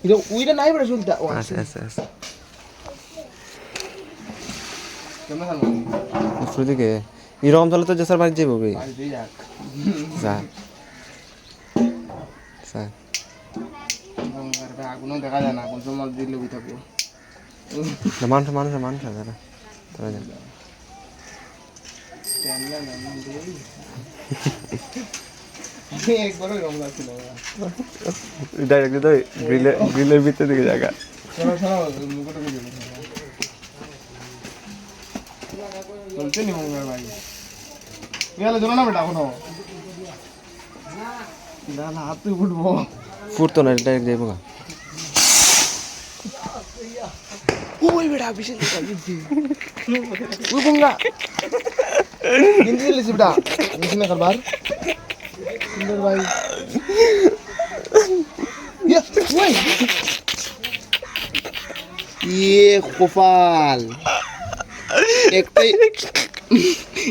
ಇದು ಉಯ್ದ ನಾಯಿ ಬಿಡ ಸುಲ್ತ আচ্ছা আচ্ছা আচ্ছা কেমন হাল উপর দিকে এরকম তাহলে তো জেসার বাড়ি যাবো বে আর দুই যাক যা যা আগুনও দেখা যায় না কোন সময় দিলে বই থাকবো মানুষ যারা তোরা যা একবারও রং লাগছিল ডাইরেক্ট তো গ্রিলের ভিতর দিকে জায়গা মুখটা চলছে নি মঙ্গল ভাই গেল জানো না বেটা এখনো না না হাত তুই উঠবো ফুটতো না ডাইরেক্ট যাইবো না ওই বেটা বিশাল ওই গঙ্গা কিনতে দিলিস বেটা মিশনে কারবার সুন্দর ভাই ইয়া ওই ये कपाल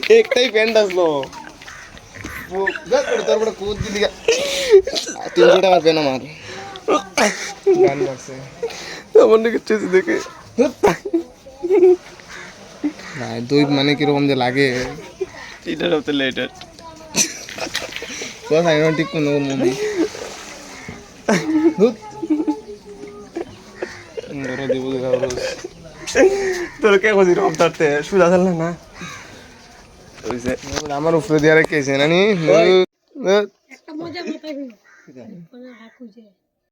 एकटाही पॅन्ट असलो तर कूद दिली का 300 টাকার পেন আমার গান লাগছে আমার নাকি চেয়ে দেখে না দুই মানে কিরকম যে লাগে এটার হতে লেটার বস আইরন্টিক কোনো মুভি ধরো দিব রোজ তোর কে কজি রকম তারতে সুদা চাল না ওইছে আমার উপরে দিয়ে রেখেছে নানি একটা মজা মাথায় হইল হাকুজে